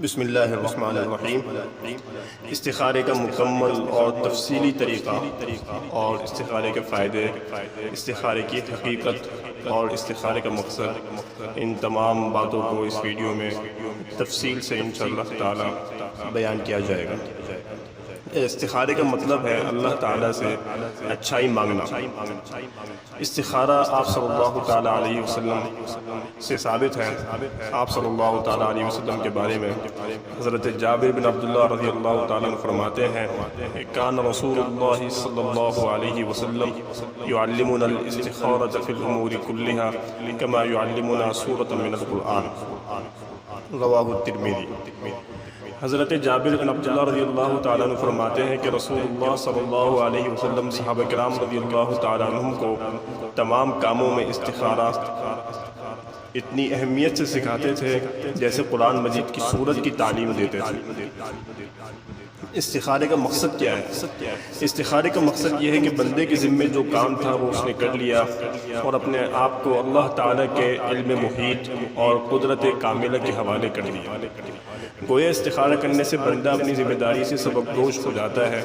بسم اللہ الرحمن الرحیم۔ استخارے کا مکمل اور تفصیلی طریقہ اور استخارے کے فائدے، استخارے کی حقیقت اور استخارے کا مقصد، ان تمام باتوں کو اس ویڈیو میں تفصیل سے انشاءاللہ تعالی بیان کیا جائے گا۔ استخارے کا مطلب ہے اللہ تعالیٰ سے اچھائی مانگنا۔ استخارہ آپ صلی اللہ تعالیٰ علیہ وسلم سے ثابت ہے۔ آپ صلی اللہ تعالیٰ علیہ وسلم کے بارے میں حضرت جابر بن عبداللہ رضی اللہ تعالیٰ عنہ فرماتے ہیں کہ کان رسول اللہ صلی اللہ علیہ وسلم یعلمنا الاستخارة فی الامور کلہا کما یعلمنا سورۃ من القرآن، رواہ الترمذی۔ حضرت جابر بن عبداللہ رضی اللہ تعالیٰ عنہ فرماتے ہیں کہ رسول اللہ صلی اللہ علیہ وسلم صحابہ کرام رضی اللہ تعالیٰ عنہ کو تمام کاموں میں استخارہ اتنی اہمیت سے سکھاتے تھے جیسے قرآن مجید کی سورت کی تعلیم دیتے تھے۔ استخارے کا مقصد کیا ہے؟ استخارے کا مقصد یہ ہے کہ بندے کے ذمے جو کام تھا وہ اس نے کر لیا اور اپنے آپ کو اللہ تعالیٰ کے علم محیط اور قدرت کاملہ کے حوالے کر دیا۔ گویا استخارہ کرنے سے بندہ اپنی ذمہ داری سے سبکدوش ہو جاتا ہے۔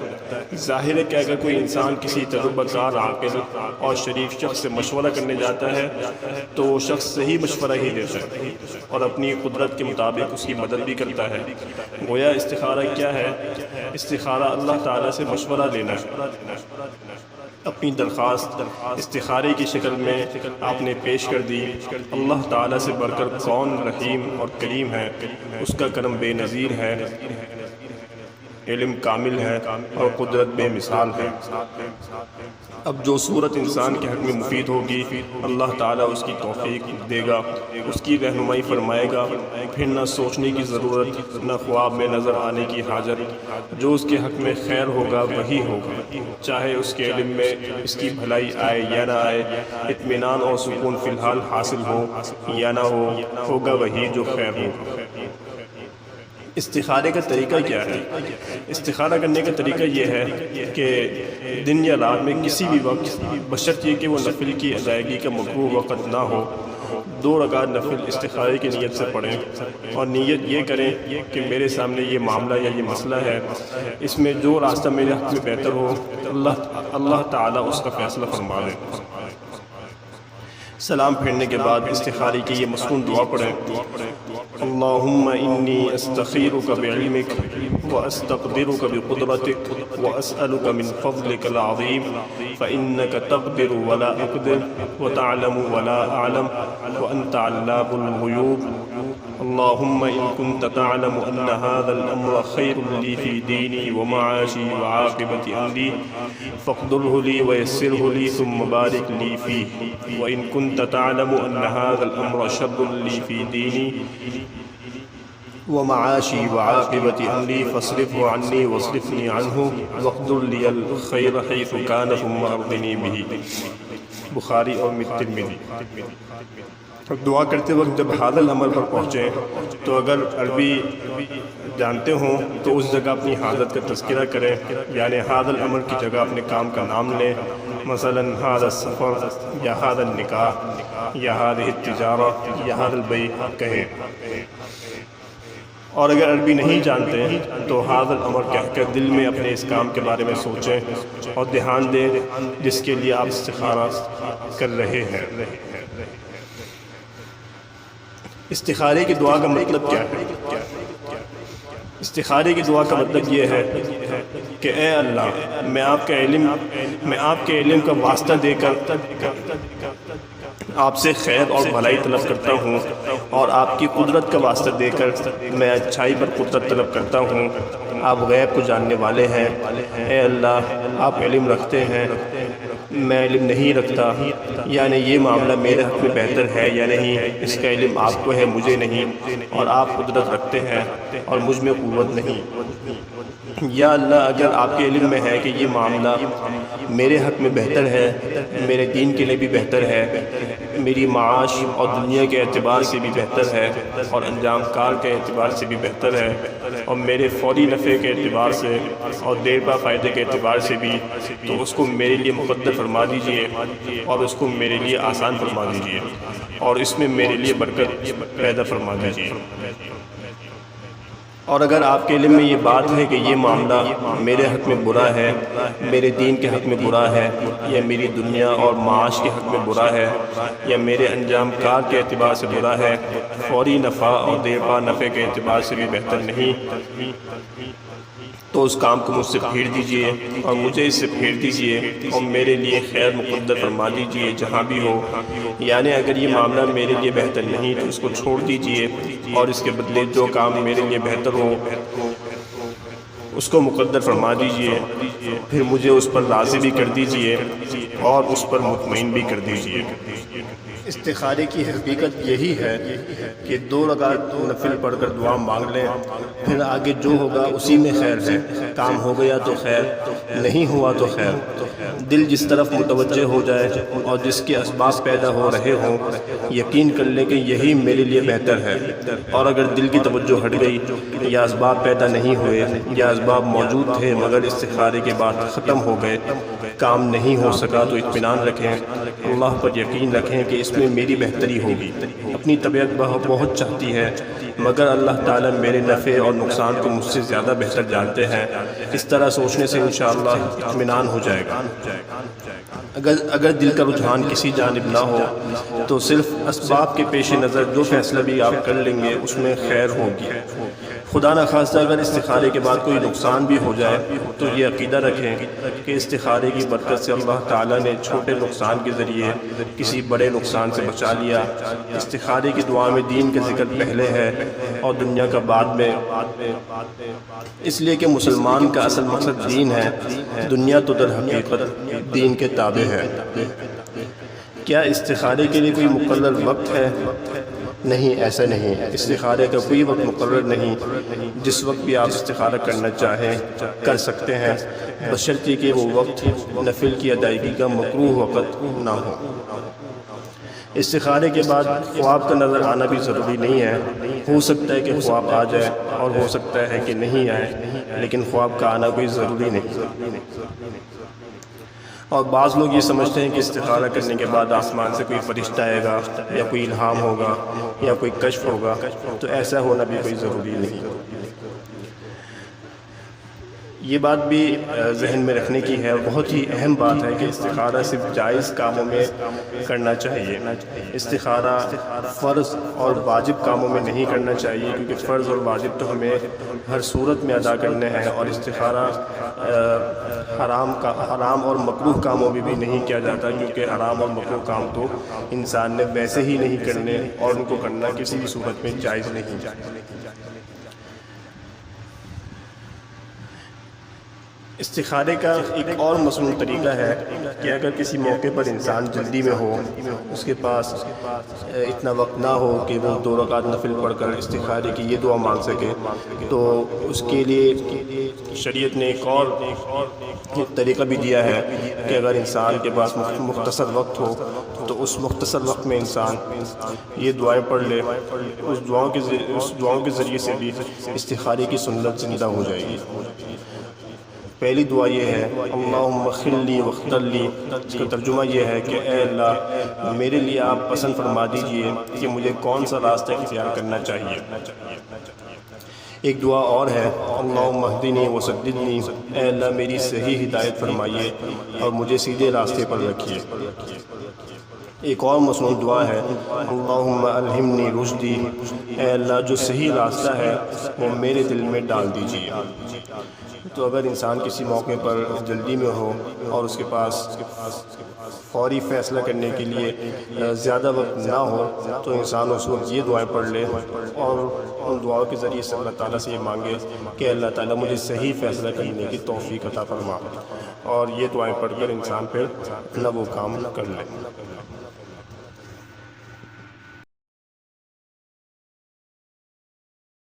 ظاہر ہے کہ اگر کوئی انسان کسی تجربہ کار، عاقل اور شریف شخص سے مشورہ کرنے جاتا ہے تو وہ شخص صحیح مشورہ ہی دیتا ہے اور اپنی قدرت کے مطابق اس کی مدد بھی کرتا ہے۔ گویا استخارہ کیا ہے؟ استخارہ اللہ تعالیٰ سے مشورہ لینا ہے۔ اپنی درخواست استخارے کی شکل میں آپ نے پیش کر دی۔ اللہ تعالیٰ سے بڑھ کر کون رحیم اور کریم ہے، اس کا کرم بے نظیر ہے، علم کامل ہے اور قدرت بے مثال ہے۔ اب جو صورت انسان کے حق میں مفید ہوگی اللہ تعالیٰ اس کی توفیق دے گا، اس کی رہنمائی فرمائے گا، پھر نہ سوچنے کی ضرورت، نہ خواب میں نظر آنے کی حاجت۔ جو اس کے حق میں خیر ہوگا وہی ہوگا، چاہے اس کے علم میں اس کی بھلائی آئے یا نہ آئے، اطمینان اور سکون فی الحال حاصل ہو یا نہ ہو، ہوگا وہی جو خیر ہوگا۔ استخارے کا طریقہ کیا ہے؟ استخارہ کرنے کا طریقہ یہ ہے کہ دن یا رات میں کسی بھی وقت، بشرط یہ کہ وہ نفل کی ادائیگی کا مکروہ وقت نہ ہو، 2 رکعت نفل استخارے کی نیت سے پڑھیں اور نیت یہ کریں کہ میرے سامنے یہ معاملہ یا یہ مسئلہ ہے، اس میں جو راستہ میرے حق میں بہتر ہو اللہ تعالیٰ اس کا فیصلہ فرما دے۔ سلام پھیرنے کے بعد استخارے کی یہ مصنون دعا پڑھیں۔ اللہم انی استخیرک بعلمک واستقدرک بقدرتک واسألک من فضلک العظیم فإنک تقدر ولا اقدر وتعلم ولا اعلم وانت علام الغیوب۔ اللہم ان كنت تعلم ان هذا الامر خیر لی فی دینی ومعاشی وعاقبت امری فاقدره لی ویسره لی ثم بارک لی فیہ، وان كنت تعلم ان هذا الامر شر لی فی دینی ومعاشی وعاقبت امری فاصرفه عنی واصرفنی عنہ واقدر لی الخیر حیث کان ثم ارضنی بہ۔ بخاری اور ترمذی۔ دعا کرتے وقت جب حاضر الامر پر پہنچیں تو اگر عربی جانتے ہوں تو اس جگہ اپنی حاجت کا تذکرہ کریں، یعنی حاضر الامر کی جگہ اپنے کام کا نام لیں، مثلا هذا السفر یا هذا النکاح یا هذه التجارہ یا هذا البیع کہیں۔ اور اگر عربی نہیں جانتے تو حاضر الامر کہہ کر دل میں اپنے اس کام کے بارے میں سوچیں اور دھیان دیں جس کے لیے آپ استخارہ کر رہے ہیں۔ استخارے کی دعا کا مطلب کیا ہے؟ استخارے کی دعا کا مطلب یہ ہے کہ اے اللہ، میں آپ کے علم کا واسطہ دے کر آپ سے خیر اور بھلائی طلب کرتا ہوں، اور آپ کی قدرت کا واسطہ دے کر میں اچھائی پر قدرت طلب کرتا ہوں۔ آپ غیب کو جاننے والے ہیں، اے اللہ آپ علم رکھتے ہیں، میں علم نہیں رکھتا، یعنی یہ معاملہ میرے حق میں بہتر ہے یا نہیں، اس کا علم آپ کو ہے مجھے نہیں، اور آپ قدرت رکھتے ہیں اور مجھ میں قوت نہیں۔ یا اللہ اگر آپ کے علم میں ہے کہ یہ معاملہ میرے حق میں بہتر ہے، میرے دین کے لیے بھی بہتر ہے، میری معاش اور دنیا کے اعتبار سے بھی بہتر ہے اور انجام کار کے اعتبار سے بھی بہتر ہے، اور میرے فوری نفع کے اعتبار سے اور دیر پا فائدے کے اعتبار سے بھی، تو اس کو میرے لیے مقدر فرما دیجئے اور اس کو میرے لیے آسان فرما دیجئے اور اس میں میرے لیے برکت پیدا فرما دیجئے۔ اور اگر آپ کے علم میں یہ بات ہے کہ یہ معاملہ میرے حق میں برا ہے، میرے دین کے حق میں برا ہے، یا میری دنیا اور معاش کے حق میں برا ہے، یا میرے انجام کار کے اعتبار سے برا ہے، فوری نفع اور دیرپا نفع کے اعتبار سے بھی بہتر نہیں، تو اس کام کو مجھ سے پھیر دیجئے اور مجھے اس سے پھیر دیجئے اور میرے لیے خیر مقدر فرما دیجئے جہاں بھی ہو. یعنی اگر یہ معاملہ میرے لیے بہتر نہیں تو اس کو چھوڑ دیجئے اور اس کے بدلے جو کام میرے لیے بہتر ہو اس کو مقدر فرما دیجئے، پھر مجھے اس پر راضی بھی کر دیجئے اور اس پر مطمئن بھی کر دیجئے. استخارے کی حقیقت یہی ہے کہ 2 رکعت نفل پڑھ کر دعا مانگ لیں، پھر آگے جو ہوگا اسی میں خیر ہے. کام ہو گیا تو خیر، نہیں ہوا تو خیر. دل جس طرف متوجہ ہو جائے اور جس کے اسباب پیدا ہو رہے ہوں، یقین کر لیں کہ یہی میرے لیے بہتر ہے. اور اگر دل کی توجہ ہٹ گئی یا اسباب پیدا نہیں ہوئے یا اسباب موجود تھے مگر استخارے کے بعد ختم ہو گئے، کام نہیں ہو سکا، تو اطمینان رکھیں، اللہ پر یقین رکھیں کہ اس میں میری بہتری ہوگی. اپنی طبیعت بہت چاہتی ہے مگر اللہ تعالیٰ میرے نفع اور نقصان کو مجھ سے زیادہ بہتر جانتے ہیں. اس طرح سوچنے سے انشاءاللہ اطمینان ہو جائے گا. اگر دل کا رجحان کسی جانب نہ ہو تو صرف اسباب کے پیش نظر جو فیصلہ بھی آپ کر لیں گے اس میں خیر ہوگی. خدا نخواستہ اگر استخارے کے بعد کوئی نقصان بھی ہو جائے تو یہ عقیدہ رکھیں کہ استخارے کی برکت سے اللہ تعالیٰ نے چھوٹے نقصان کے ذریعے کسی بڑے نقصان سے بچا لیا. استخارے کی دعا میں دین کا ذکر پہلے ہے اور دنیا کا بعد میں، اس لیے کہ مسلمان کا اصل مقصد دین ہے، دنیا تو در حقیقت دین کے تابع ہے. کیا استخارے کے لیے کوئی مقرر وقت ہے؟ نہیں، ایسا نہیں. استخارے کا کوئی وقت مقرر نہیں، جس وقت بھی آپ استخارہ کرنا چاہیں کر سکتے ہیں، بشرطیہ کہ وہ وقت نفل کی ادائیگی کا مکروہ وقت نہ ہو. استخارے کے بعد خواب کا نظر آنا بھی ضروری نہیں ہے. ہو سکتا ہے کہ خواب آ جائے اور ہو سکتا ہے کہ نہیں آئے، لیکن خواب کا آنا کوئی ضروری نہیں. اور بعض لوگ یہ سمجھتے ہیں کہ استخارہ کرنے کے بعد آسمان سے کوئی فرشتہ آئے گا یا کوئی الہام ہوگا یا کوئی کشف ہوگا، تو ایسا ہونا بھی کوئی ضروری نہیں. یہ بات بھی ذہن میں رکھنے کی ہے، بہت ہی اہم بات ہے کہ استخارہ صرف جائز کاموں میں کرنا چاہیے. استخارہ فرض اور واجب کاموں میں نہیں کرنا چاہیے، کیونکہ فرض اور واجب تو ہمیں ہر صورت میں ادا کرنے ہیں، اور استخارہ حرام اور مکروہ کاموں میں بھی نہیں کیا جاتا، کیونکہ حرام اور مکروہ کام تو انسان نے ویسے ہی نہیں کرنے اور ان کو کرنا کسی بھی صورت میں جائز نہیں. استخارے کا ایک اور مصنوع طریقہ ہے کہ اگر کسی موقع پر انسان جلدی میں ہو، اس کے پاس اتنا وقت نہ ہو کہ وہ 2 رکعت نفل پڑھ کر استخارے کی یہ دعا مانگ سکے، تو اس کے لیے شریعت نے ایک اور طریقہ بھی دیا ہے کہ اگر انسان کے پاس مختصر وقت ہو تو اس مختصر وقت میں انسان یہ دعائیں پڑھ لے. اس دعاؤں کے ذریعے سے بھی استخارے کی سنت زندہ ہو جائے گی. پہلی دعا یہ ہے اللہم اغفر لی واختر لی. اس کا ترجمہ یہ ہے کہ اے اللہ میرے لیے آپ پسند فرما دیجئے کہ مجھے کون سا راستہ اختیار کرنا چاہیے. ایک دعا اور ہے اللہم اہدنی وسددنی. اے اللہ میری صحیح ہدایت فرمائیے اور مجھے سیدھے راستے پر رکھیے. ایک اور مصنوع دعا ہے اللہم الہمنی رشدی. اے اللہ جو صحیح راستہ ہے وہ میرے دل میں ڈال دیجیے. تو اگر انسان کسی موقع پر جلدی میں ہو اور اس کے پاس فوری فیصلہ کرنے کے لیے زیادہ وقت نہ ہو تو انسان اس وقت یہ دعائیں پڑھ لے اور ان دعاؤں کے ذریعے سے اللہ تعالیٰ سے یہ مانگے کہ اللہ تعالیٰ مجھے صحیح فیصلہ کرنے کی توفیق عطا فرما. اور یہ دعائیں پڑھ کر انسان پھر اپنا وہ کام کر لے.